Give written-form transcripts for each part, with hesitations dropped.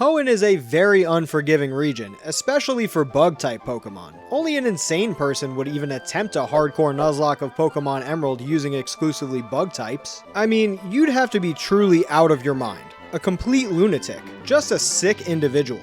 Hoenn is a very unforgiving region, especially for bug-type Pokemon. Only an insane person would even attempt a hardcore Nuzlocke of Pokémon Emerald using exclusively bug types. I mean, you'd have to be truly out of your mind. A complete lunatic. Just a sick individual.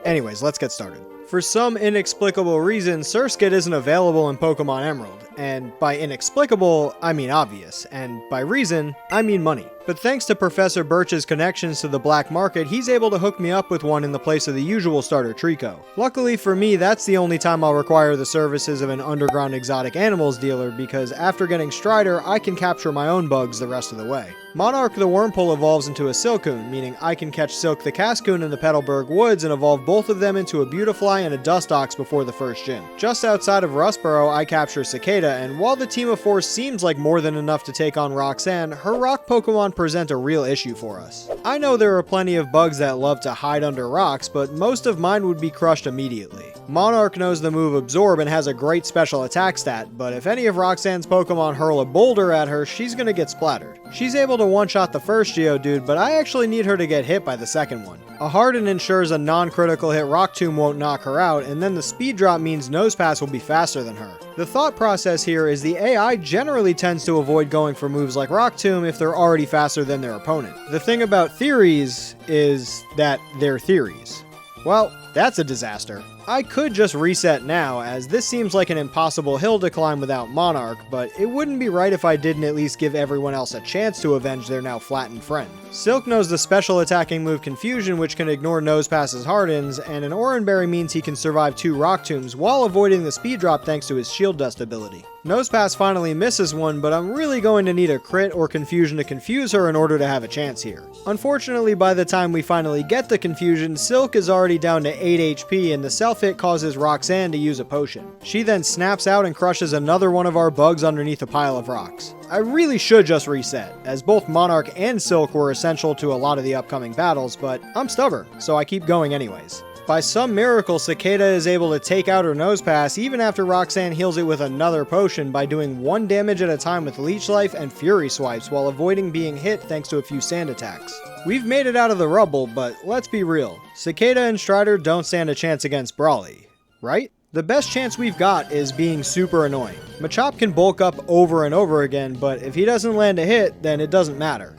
Anyways, let's get started. For some inexplicable reason, Surskit isn't available in Pokémon Emerald, and by inexplicable, I mean obvious, and by reason, I mean money. But thanks to Professor Birch's connections to the black market, he's able to hook me up with one in the place of the usual starter Trico. Luckily for me, that's the only time I'll require the services of an underground exotic animals dealer, because after getting Strider, I can capture my own bugs the rest of the way. Monarch the Wurmple evolves into a Silcoon, meaning I can catch Silk the Cascoon in the Petalburg Woods and evolve both of them into a Beautifly and a Dustox before the first gym. Just outside of Rustboro, I capture Cicada, and while the team of 4 seems like more than enough to take on Roxanne, her rock Pokemon present a real issue for us. I know there are plenty of bugs that love to hide under rocks, but most of mine would be crushed immediately. Monarch knows the move Absorb and has a great special attack stat, but if any of Roxanne's Pokemon hurl a boulder at her, she's gonna get splattered. She's able to one-shot the first Geodude, but I actually need her to get hit by the second one. A Harden ensures a non-critical hit Rock Tomb won't knock her out, and then the speed drop means Nosepass will be faster than her. The thought process here is the AI generally tends to avoid going for moves like Rock Tomb if they're already faster than their opponent. The thing about theories is that they're theories. Well, that's a disaster. I could just reset now, as this seems like an impossible hill to climb without Monarch, but it wouldn't be right if I didn't at least give everyone else a chance to avenge their now flattened friend. Silk knows the special attacking move Confusion, which can ignore Nosepass's Hardens, and an Oranberry means he can survive 2 Rock Tombs while avoiding the speed drop thanks to his Shield Dust ability. Nosepass finally misses one, but I'm really going to need a crit or Confusion to confuse her in order to have a chance here. Unfortunately, by the time we finally get the Confusion, Silk is already down to 8 HP and the self-hit causes Roxanne to use a potion. She then snaps out and crushes another one of our bugs underneath a pile of rocks. I really should just reset, as both Monarch and Silk were essential to a lot of the upcoming battles, but I'm stubborn, so I keep going anyways. By some miracle, Cicada is able to take out her Nosepass even after Roxanne heals it with another potion by doing 1 damage at a time with Leech Life and Fury Swipes while avoiding being hit thanks to a few sand attacks. We've made it out of the rubble, but let's be real. Cicada and Strider don't stand a chance against Brawly, right? The best chance we've got is being super annoying. Machop can bulk up over and over again, but if he doesn't land a hit, then it doesn't matter.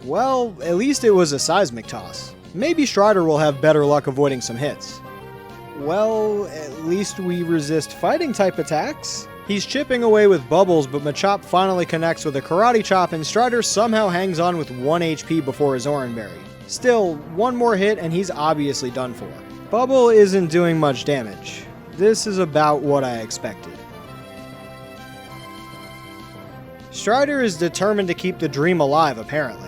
Well, at least it was a Seismic Toss. Maybe Strider will have better luck avoiding some hits. Well, at least we resist fighting type attacks. He's chipping away with Bubbles, but Machop finally connects with a Karate Chop and Strider somehow hangs on with 1 HP before his Oranberry. Still, 1 more hit and he's obviously done for. Bubble isn't doing much damage. This is about what I expected. Strider is determined to keep the dream alive, apparently.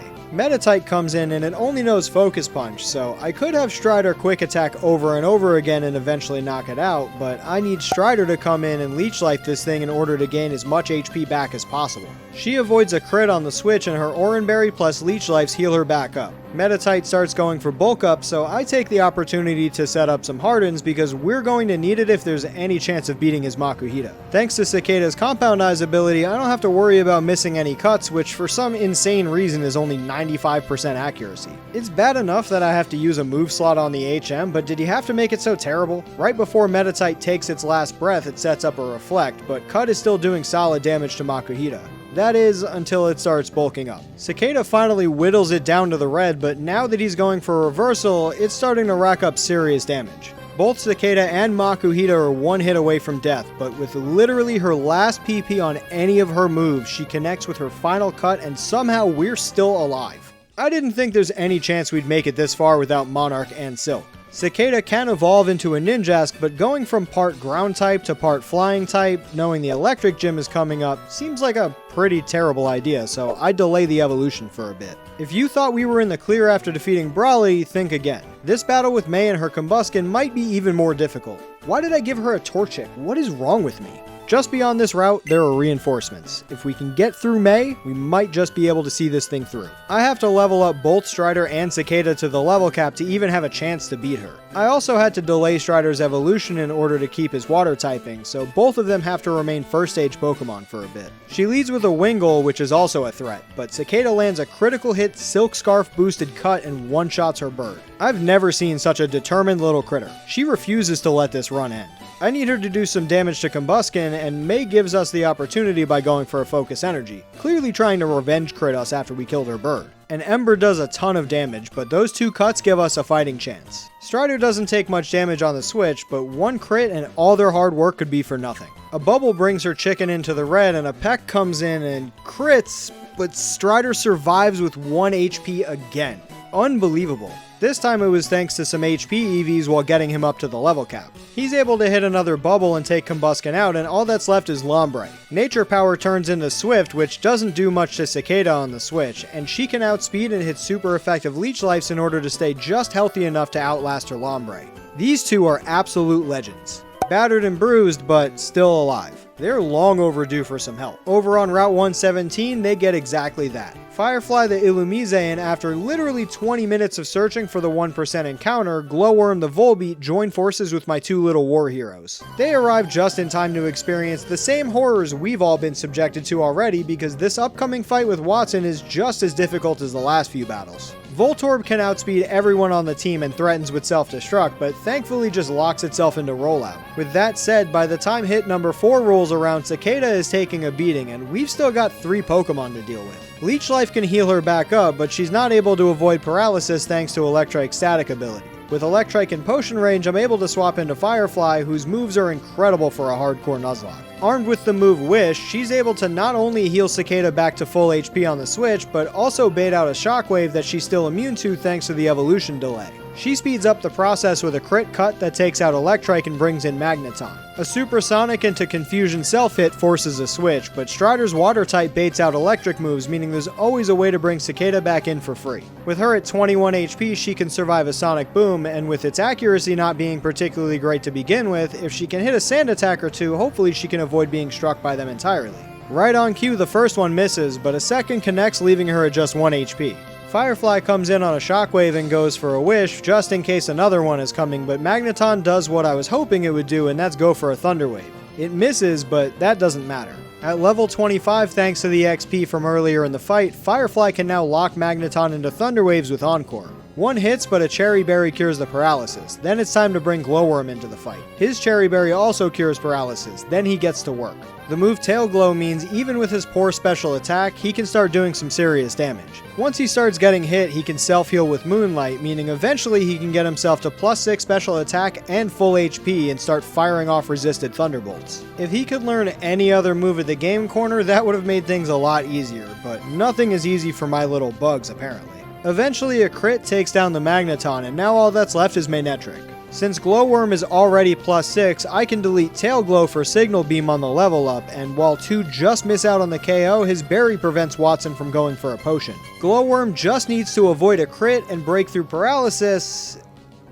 Tate comes in and it only knows Focus Punch, so I could have Strider quick attack over and over again and eventually knock it out, but I need Strider to come in and Leech Life this thing in order to gain as much HP back as possible. She avoids a crit on the switch and her Oranberry plus Leech Lifes heal her back up. Tate starts going for bulk up, so I take the opportunity to set up some Hardens because we're going to need it if there's any chance of beating his Makuhita. Thanks to Cicada's Compound Eyes ability, I don't have to worry about missing any cuts, which for some insane reason is only 95% accuracy. It's bad enough that I have to use a move slot on the HM, but did you have to make it so terrible? Right before Tate takes its last breath, it sets up a Reflect, but Cut is still doing solid damage to Makuhita. That is, until it starts bulking up. Cicada finally whittles it down to the red, but now that he's going for a reversal, it's starting to rack up serious damage. Both Cicada and Makuhita are 1 hit away from death, but with literally her last PP on any of her moves, she connects with her final cut and somehow we're still alive. I didn't think there's any chance we'd make it this far without Monarch and Silk. Cicada can evolve into a Ninjask, but going from part ground type to part flying type, knowing the electric gym is coming up, seems like a pretty terrible idea, so I delay the evolution for a bit. If you thought we were in the clear after defeating Brawly, think again. This battle with May and her Combuskin might be even more difficult. Why did I give her a Torchic? What is wrong with me? Just beyond this route, there are reinforcements. If we can get through May, we might just be able to see this thing through. I have to level up both Strider and Cicada to the level cap to even have a chance to beat her. I also had to delay Strider's evolution in order to keep his water typing, so both of them have to remain first stage Pokemon for a bit. She leads with a Wingull, which is also a threat, but Cicada lands a critical hit Silk Scarf boosted cut and one-shots her bird. I've never seen such a determined little critter. She refuses to let this run end. I need her to do some damage to Combusken, and May gives us the opportunity by going for a Focus Energy, clearly trying to revenge crit us after we killed her bird. And Ember does a ton of damage, but those 2 cuts give us a fighting chance. Strider doesn't take much damage on the switch, but 1 crit and all their hard work could be for nothing. A Bubble brings her chicken into the red, and a Peck comes in and crits, but Strider survives with 1 HP again. Unbelievable. This time it was thanks to some HP EVs while getting him up to the level cap. He's able to hit another Bubble and take Combusken out, and all that's left is Lombre. Nature Power turns into Swift, which doesn't do much to Cicada on the switch, and she can outspeed and hit super effective Leech Lifes in order to stay just healthy enough to outlast her Lombre. These 2 are absolute legends. Battered and bruised, but still alive. They're long overdue for some help. Over on Route 117, they get exactly that. Firefly the Illumise, after literally 20 minutes of searching for the 1% encounter, Glowworm the Volbeat join forces with my 2 little war heroes. They arrive just in time to experience the same horrors we've all been subjected to already, because this upcoming fight with Wattson is just as difficult as the last few battles. Voltorb can outspeed everyone on the team and threatens with self-destruct, but thankfully just locks itself into rollout. With that said, by the time hit number 4 rolls around, Cicada is taking a beating, and we've still got 3 Pokemon to deal with. Leech Life can heal her back up, but she's not able to avoid paralysis thanks to Electrike's static ability. With Electrike in potion range, I'm able to swap into Firefly, whose moves are incredible for a hardcore Nuzlocke. Armed with the move Wish, she's able to not only heal Cicada back to full HP on the switch, but also bait out a Shockwave that she's still immune to thanks to the evolution delay. She speeds up the process with a crit cut that takes out Electrike and brings in Magneton. A Supersonic into Confusion self-hit forces a switch, but Strider's water type baits out electric moves, meaning there's always a way to bring Cicada back in for free. With her at 21 HP, she can survive a Sonic Boom, and with its accuracy not being particularly great to begin with, if she can hit a Sand Attack or 2, hopefully she can avoid being struck by them entirely. Right on cue, the first one misses, but a second connects, leaving her at just 1 HP. Firefly comes in on a Shockwave and goes for a Wish, just in case another one is coming, but Magneton does what I was hoping it would do, and that's go for a Thunder Wave. It misses, but that doesn't matter. At level 25, thanks to the XP from earlier in the fight, Firefly can now lock Magneton into Thunder Waves with Encore. 1 hits, but a Cherry Berry cures the paralysis. Then it's time to bring Glowworm into the fight. His Cherry Berry also cures paralysis, then he gets to work. The move Tail Glow means even with his poor special attack, he can start doing some serious damage. Once he starts getting hit, he can self-heal with Moonlight, meaning eventually he can get himself to +6 special attack and full HP and start firing off resisted Thunderbolts. If he could learn any other move at the game corner, that would have made things a lot easier, but nothing is easy for my little bugs apparently. Eventually a crit takes down the Magneton, and now all that's left is Manectric. Since Glowworm is already +6, I can delete Tail Glow for Signal Beam on the level up, and while 2 just miss out on the KO, his Berry prevents Wattson from going for a potion. Glowworm just needs to avoid a crit and break through paralysis,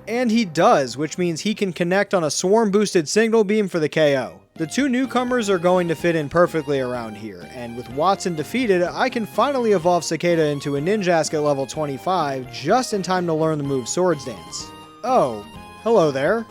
and he does, which means he can connect on a Swarm boosted Signal Beam for the KO. The 2 newcomers are going to fit in perfectly around here, and with Wattson defeated, I can finally evolve Cicada into a Ninjask at level 25, just in time to learn the move Swords Dance. Oh, hello there.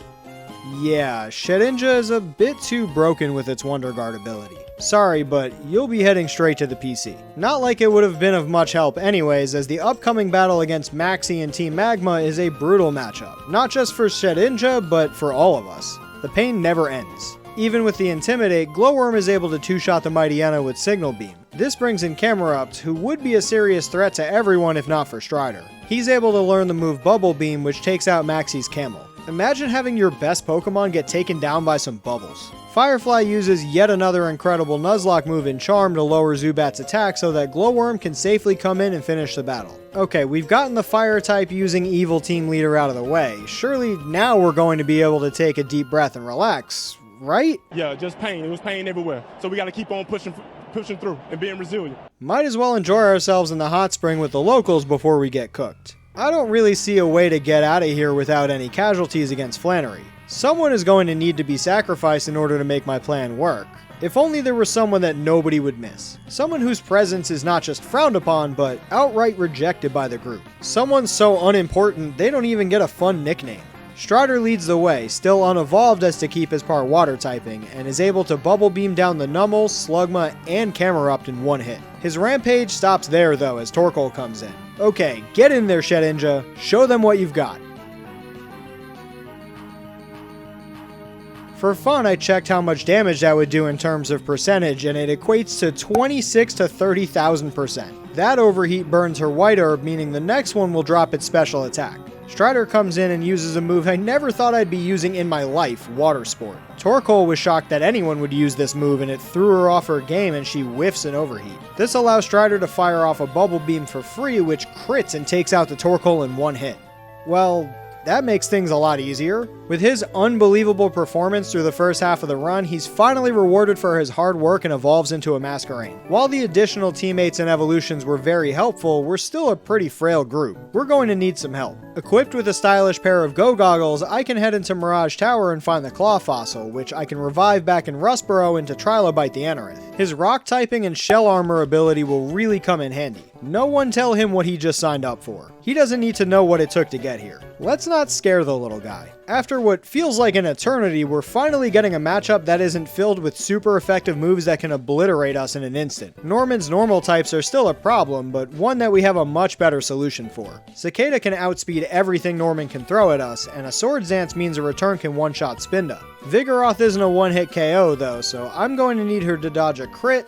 Yeah, Shedinja is a bit too broken with its Wonder Guard ability. Sorry, but you'll be heading straight to the PC. Not like it would have been of much help anyways, as the upcoming battle against Maxie and Team Magma is a brutal matchup. Not just for Shedinja, but for all of us. The pain never ends. Even with the Intimidate, Glowworm is able to 2-shot the Mightyena with Signal Beam. This brings in Camerupt, who would be a serious threat to everyone if not for Strider. He's able to learn the move Bubble Beam, which takes out Maxie's Camel. Imagine having your best Pokemon get taken down by some bubbles. Firefly uses yet another incredible Nuzlocke move in Charm to lower Zubat's attack so that Glowworm can safely come in and finish the battle. Okay, we've gotten the Fire type using Evil Team Leader out of the way. Surely now we're going to be able to take a deep breath and relax, right? Yeah, just pain. It was pain everywhere. So we got to keep on pushing through and being resilient. Might as well enjoy ourselves in the hot spring with the locals before we get cooked. I don't really see a way to get out of here without any casualties against Flannery. Someone is going to need to be sacrificed in order to make my plan work. If only there was someone that nobody would miss. Someone whose presence is not just frowned upon, but outright rejected by the group. Someone so unimportant, they don't even get a fun nickname. Strider leads the way, still unevolved as to keep his part water typing, and is able to bubble beam down the Knuckle, Slugma, and Camerupt in one hit. His rampage stops there though as Torkoal comes in. Okay, get in there Shedinja, show them what you've got. For fun, I checked how much damage that would do in terms of percentage, and it equates to 26 to 30,000%. That overheat burns her white herb, meaning the next one will drop its special attack. Strider comes in and uses a move I never thought I'd be using in my life, Water Sport. Torkoal was shocked that anyone would use this move, and it threw her off her game and she whiffs an overheat. This allows Strider to fire off a bubble beam for free, which crits and takes out the Torkoal in one hit. Well, that makes things a lot easier. With his unbelievable performance through the first half of the run, he's finally rewarded for his hard work and evolves into a Masquerain. While the additional teammates and evolutions were very helpful, we're still a pretty frail group. We're going to need some help. Equipped with a stylish pair of Go Goggles, I can head into Mirage Tower and find the Claw Fossil, which I can revive back in Rustboro into Trilobite the Anorith. His rock typing and shell armor ability will really come in handy. No one tell him what he just signed up for. He doesn't need to know what it took to get here. Let's not scare the little guy. After what feels like an eternity, we're finally getting a matchup that isn't filled with super effective moves that can obliterate us in an instant. Norman's normal types are still a problem, but one that we have a much better solution for. Cicada can outspeed everything Norman can throw at us, and a Swords Dance means a return can one-shot Spinda. Vigoroth isn't a one-hit KO though, so I'm going to need her to dodge a crit,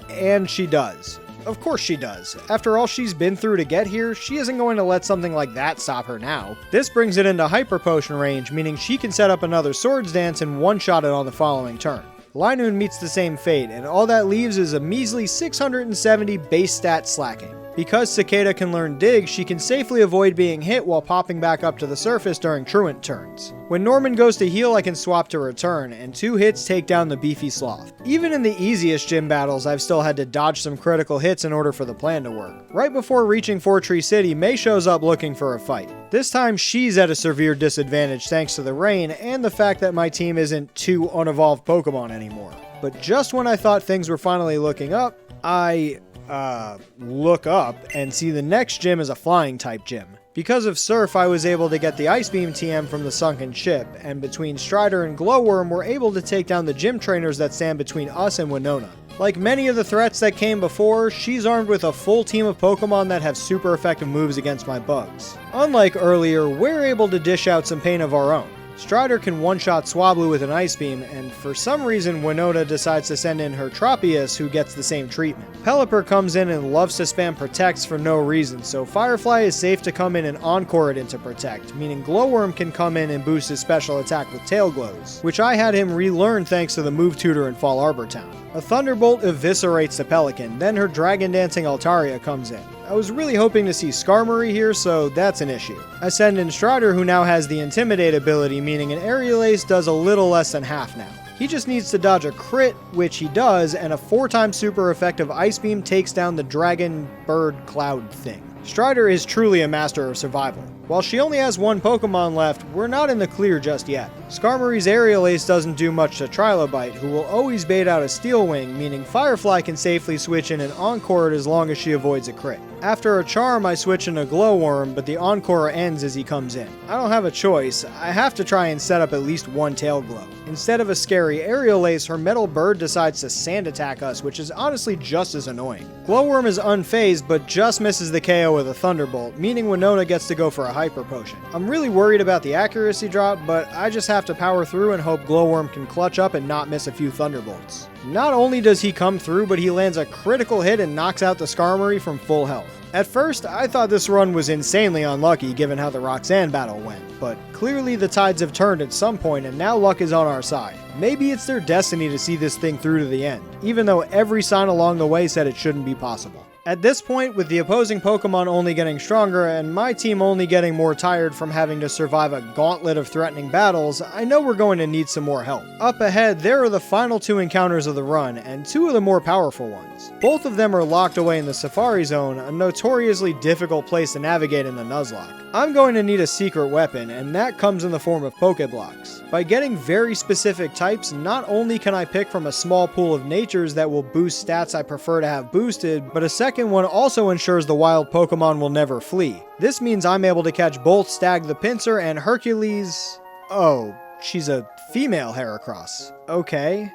and she does. Of course she does. After all she's been through to get here, she isn't going to let something like that stop her now. This brings it into Hyper Potion range, meaning she can set up another Swords Dance and one-shot it on the following turn. Linoon meets the same fate, and all that leaves is a measly 670 base stat slacking. Because Cicada can learn Dig, she can safely avoid being hit while popping back up to the surface during truant turns. When Norman goes to heal, I can swap to return, and 2 hits take down the beefy sloth. Even in the easiest gym battles, I've still had to dodge some critical hits in order for the plan to work. Right before reaching Four Tree City, May shows up looking for a fight. This time she's at a severe disadvantage thanks to the rain and the fact that my team isn't 2 unevolved Pokemon anymore. But just when I thought things were finally looking up, I look up and see the next gym is a flying type gym. Because of Surf, I was able to get the Ice Beam TM from the sunken ship, and between Strider and Glowworm, we're able to take down the gym trainers that stand between us and Winona. Like many of the threats that came before, she's armed with a full team of Pokemon that have super effective moves against my bugs. Unlike earlier, we're able to dish out some pain of our own. Strider can one-shot Swablu with an Ice Beam, and for some reason Winona decides to send in her Tropius, who gets the same treatment. Pelipper comes in and loves to spam Protects for no reason, so Firefly is safe to come in and Encore it into Protect, meaning Glowworm can come in and boost his special attack with Tail Glows, which I had him relearn thanks to the move tutor in Fall Arbor Town. A Thunderbolt eviscerates the Pelican, then her Dragon Dancing Altaria comes in. I was really hoping to see Skarmory here, so that's an issue. I send in Strider, who now has the Intimidate ability, meaning an Aerial Ace does a little less than half now. He just needs to dodge a crit, which he does, and a 4-time super effective Ice Beam takes down the Dragon Bird Cloud thing. Strider is truly a master of survival. While she only has 1 Pokemon left, we're not in the clear just yet. Skarmory's Aerial Ace doesn't do much to Trilobite, who will always bait out a Steel Wing, meaning Firefly can safely switch in and Encore it as long as she avoids a crit. After a Charm, I switch into Glowworm, but the Encore ends as he comes in. I don't have a choice, I have to try and set up at least 1 Tail Glow. Instead of a scary Aerial Ace, her Metal Bird decides to Sand Attack us, which is honestly just as annoying. Glowworm is unfazed, but just misses the KO with a Thunderbolt, meaning Winona gets to go for a Hyper Potion. I'm really worried about the accuracy drop, but I just have to power through and hope Glowworm can clutch up and not miss a few Thunderbolts. Not only does he come through, but he lands a critical hit and knocks out the Skarmory from full health. At first, I thought this run was insanely unlucky given how the Roxanne battle went, but clearly the tides have turned at some point and now luck is on our side. Maybe it's their destiny to see this thing through to the end, even though every sign along the way said it shouldn't be possible. At this point, with the opposing Pokemon only getting stronger and my team only getting more tired from having to survive a gauntlet of threatening battles, I know we're going to need some more help. Up ahead, there are the final 2 encounters of the run, and 2 of the more powerful ones. Both of them are locked away in the Safari Zone, a notoriously difficult place to navigate in the Nuzlocke. I'm going to need a secret weapon, and that comes in the form of Pokeblocks. By getting very specific types, not only can I pick from a small pool of natures that will boost stats I prefer to have boosted, but a second one also ensures the wild Pokemon will never flee. This means I'm able to catch both Stag the Pinsir and Hercules... Oh, she's a female Heracross. Okay.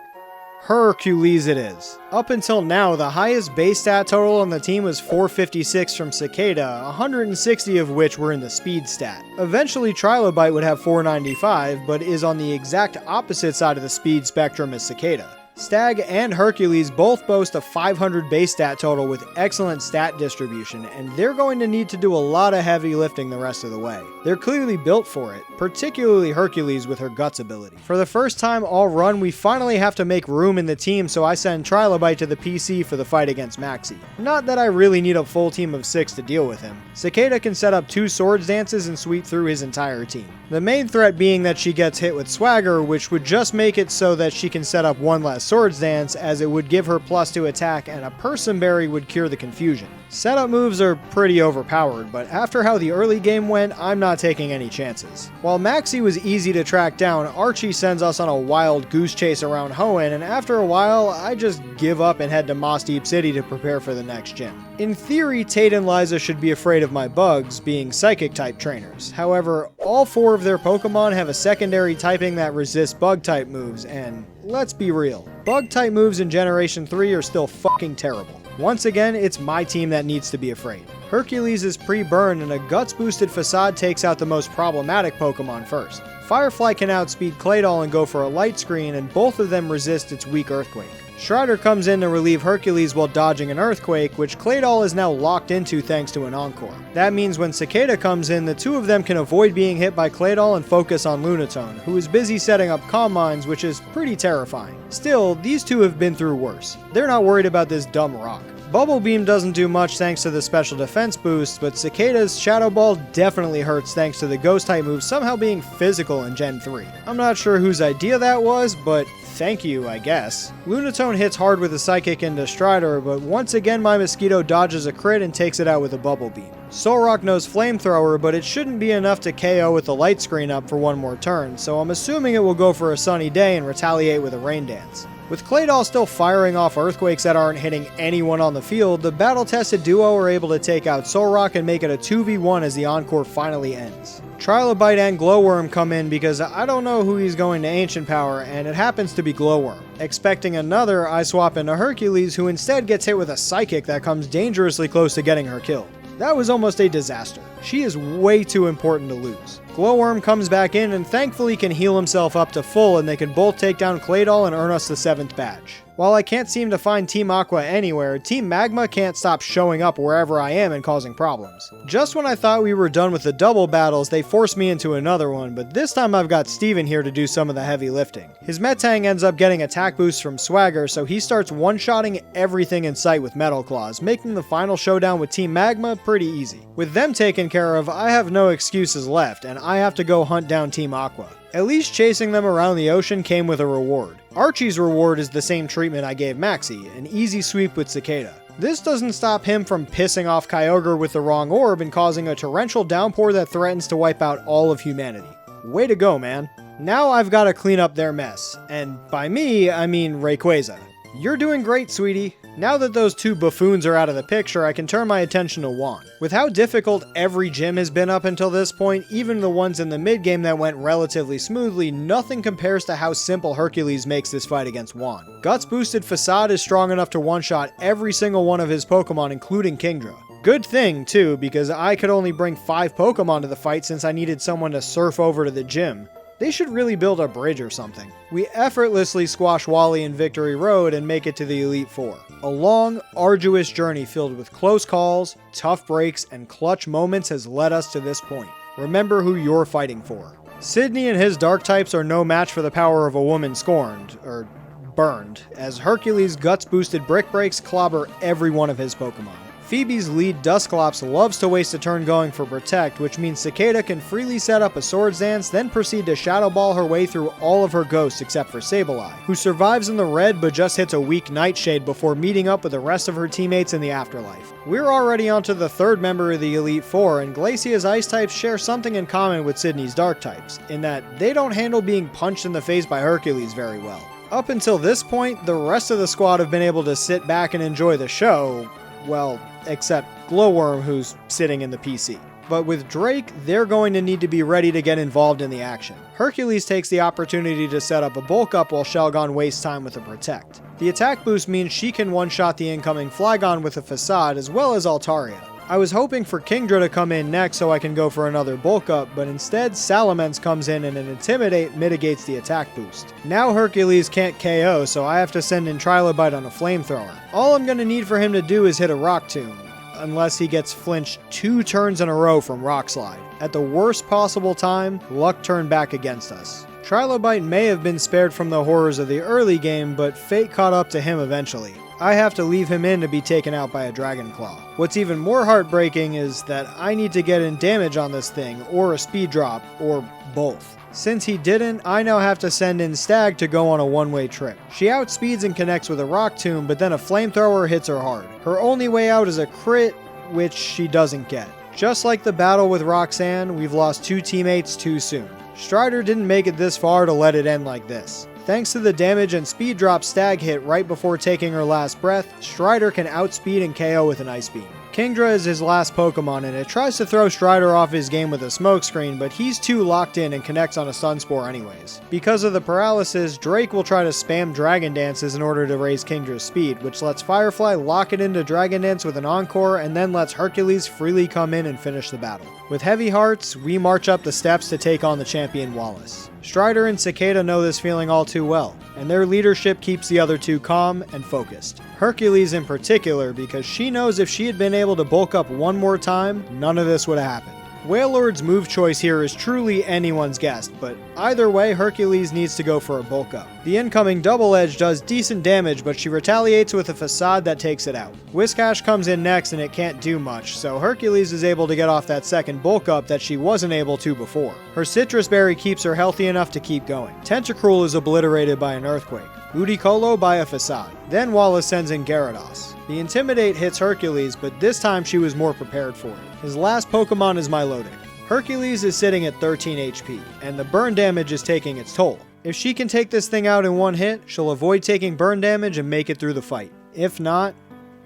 Hercules it is. Up until now, the highest base stat total on the team was 456 from Cicada, 160 of which were in the speed stat. Eventually Trilobite would have 495, but is on the exact opposite side of the speed spectrum as Cicada. Stag and Hercules both boast a 500 base stat total with excellent stat distribution, and they're going to need to do a lot of heavy lifting the rest of the way. They're clearly built for it, particularly Hercules with her Guts ability. For the first time all run, we finally have to make room in the team, so I send Trilobite to the PC for the fight against Maxie. Not that I really need a full team of 6 to deal with him. Cicada can set up 2 Swords Dances and sweep through his entire team. The main threat being that she gets hit with Swagger, which would just make it so that she can set up one less Swords Dance, as it would give her +2 attack, and a Person Berry would cure the confusion. Setup moves are pretty overpowered, but after how the early game went, I'm not taking any chances. While Maxie was easy to track down, Archie sends us on a wild goose chase around Hoenn, and after a while, I just give up and head to Moss Deep City to prepare for the next gym. In theory, Tate and Liza should be afraid of my bugs, being Psychic-type trainers. However, all 4 of their Pokemon have a secondary typing that resists Bug-type moves, and let's be real, Bug-type moves in Generation 3 are still fucking terrible. Once again, it's my team that needs to be afraid. Hercules is pre-burned, and a Guts-boosted Facade takes out the most problematic Pokemon first. Firefly can outspeed Claydol and go for a Light Screen, and both of them resist its weak Earthquake. Strider comes in to relieve Hercules while dodging an Earthquake, which Claydol is now locked into thanks to an Encore. That means when Cicada comes in, the 2 of them can avoid being hit by Claydol and focus on Lunatone, who is busy setting up Calm Minds, which is pretty terrifying. Still, these 2 have been through worse. They're not worried about this dumb rock. Bubble Beam doesn't do much thanks to the special defense boost, but Cicada's Shadow Ball definitely hurts thanks to the Ghost-type move somehow being physical in Gen 3. I'm not sure whose idea that was, but thank you, I guess. Lunatone hits hard with a Psychic into Strider, but once again my Mosquito dodges a crit and takes it out with a Bubble Beam. Solrock knows Flamethrower, but it shouldn't be enough to KO with the Light Screen up for one more turn, so I'm assuming it will go for a Sunny Day and retaliate with a Rain Dance. With Claydol still firing off Earthquakes that aren't hitting anyone on the field, the battle-tested duo are able to take out Solrock and make it a 2v1 as the Encore finally ends. Trilobite and Glowworm come in because I don't know who he's going to Ancient Power, and it happens to be Glowworm. Expecting another, I swap into Hercules, who instead gets hit with a Psychic that comes dangerously close to getting her killed. That was almost a disaster. She is way too important to lose. Glowworm comes back in and thankfully can heal himself up to full, and they can both take down Claydol and earn us the 7th badge. While I can't seem to find Team Aqua anywhere, Team Magma can't stop showing up wherever I am and causing problems. Just when I thought we were done with the double battles, they forced me into another one, but this time I've got Steven here to do some of the heavy lifting. His Metang ends up getting attack boosts from Swagger, so he starts one-shotting everything in sight with Metal Claws, making the final showdown with Team Magma pretty easy. With them taken care of, I have no excuses left, and I have to go hunt down Team Aqua. At least chasing them around the ocean came with a reward. Archie's reward is the same treatment I gave Maxie, an easy sweep with Cicada. This doesn't stop him from pissing off Kyogre with the wrong orb and causing a torrential downpour that threatens to wipe out all of humanity. Way to go, man. Now I've got to clean up their mess, and by me, I mean Rayquaza. You're doing great, sweetie. Now that those 2 buffoons are out of the picture, I can turn my attention to Juan. With how difficult every gym has been up until this point, even the ones in the mid-game that went relatively smoothly, nothing compares to how simple Hercules makes this fight against Juan. Guts boosted Facade is strong enough to one-shot every single one of his Pokemon, including Kingdra. Good thing, too, because I could only bring 5 Pokemon to the fight since I needed someone to surf over to the gym. They should really build a bridge or something. We effortlessly squash Wally in Victory Road and make it to the Elite Four. A long, arduous journey filled with close calls, tough breaks, and clutch moments has led us to this point. Remember who you're fighting for. Sidney and his dark types are no match for the power of a woman scorned, or burned, as Hercules' guts-boosted Brick Breaks clobber every one of his Pokemon. Phoebe's lead Dusclops loves to waste a turn going for Protect, which means Cicada can freely set up a Swords Dance, then proceed to Shadow Ball her way through all of her ghosts except for Sableye, who survives in the red but just hits a weak Nightshade before meeting up with the rest of her teammates in the afterlife. We're already onto the third member of the Elite Four, and Glacia's Ice types share something in common with Sidney's Dark types, in that they don't handle being punched in the face by Hercules very well. Up until this point, the rest of the squad have been able to sit back and enjoy the show, well, except Glowworm, who's sitting in the PC. But with Drake, they're going to need to be ready to get involved in the action. Hercules takes the opportunity to set up a bulk up while Shelgon wastes time with a Protect. The attack boost means she can one-shot the incoming Flygon with a Facade as well as Altaria. I was hoping for Kingdra to come in next so I can go for another bulk up, but instead Salamence comes in and an Intimidate mitigates the attack boost. Now Hercules can't KO, so I have to send in Trilobite on a Flamethrower. All I'm going to need for him to do is hit a Rock Tomb, unless he gets flinched 2 turns in a row from Rock Slide. At the worst possible time, luck turned back against us. Trilobite may have been spared from the horrors of the early game, but fate caught up to him eventually. I have to leave him in to be taken out by a Dragon Claw. What's even more heartbreaking is that I need to get in damage on this thing, or a speed drop, or both. Since he didn't, I now have to send in Stag to go on a one-way trip. She outspeeds and connects with a Rock Tomb, but then a Flamethrower hits her hard. Her only way out is a crit, which she doesn't get. Just like the battle with Roxanne, we've lost 2 teammates too soon. Strider didn't make it this far to let it end like this. Thanks to the damage and speed drop Stag hit right before taking her last breath, Strider can outspeed and KO with an Ice Beam. Kingdra is his last Pokemon, and it tries to throw Strider off his game with a Smokescreen, but he's too locked in and connects on a Sunspore anyways. Because of the paralysis, Drake will try to spam Dragon Dances in order to raise Kingdra's speed, which lets Firefly lock it into Dragon Dance with an Encore, and then lets Hercules freely come in and finish the battle. With heavy hearts, we march up the steps to take on the champion Wallace. Strider and Cicada know this feeling all too well, and their leadership keeps the other 2 calm and focused. Hercules in particular, because she knows if she had been able to bulk up one more time, none of this would have happened. Wailord's move choice here is truly anyone's guess, but either way, Hercules needs to go for a bulk up. The incoming Double Edge does decent damage, but she retaliates with a Facade that takes it out. Whiscash comes in next and it can't do much, so Hercules is able to get off that second bulk up that she wasn't able to before. Her Citrus Berry keeps her healthy enough to keep going. Tentacruel is obliterated by an Earthquake. Ludicolo by a Facade. Then Wallace sends in Gyarados. The Intimidate hits Hercules, but this time she was more prepared for it. His last Pokemon is Milotic. Hercules is sitting at 13 HP, and the burn damage is taking its toll. If she can take this thing out in one hit, she'll avoid taking burn damage and make it through the fight. If not,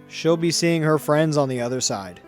she'll be seeing her friends on the other side.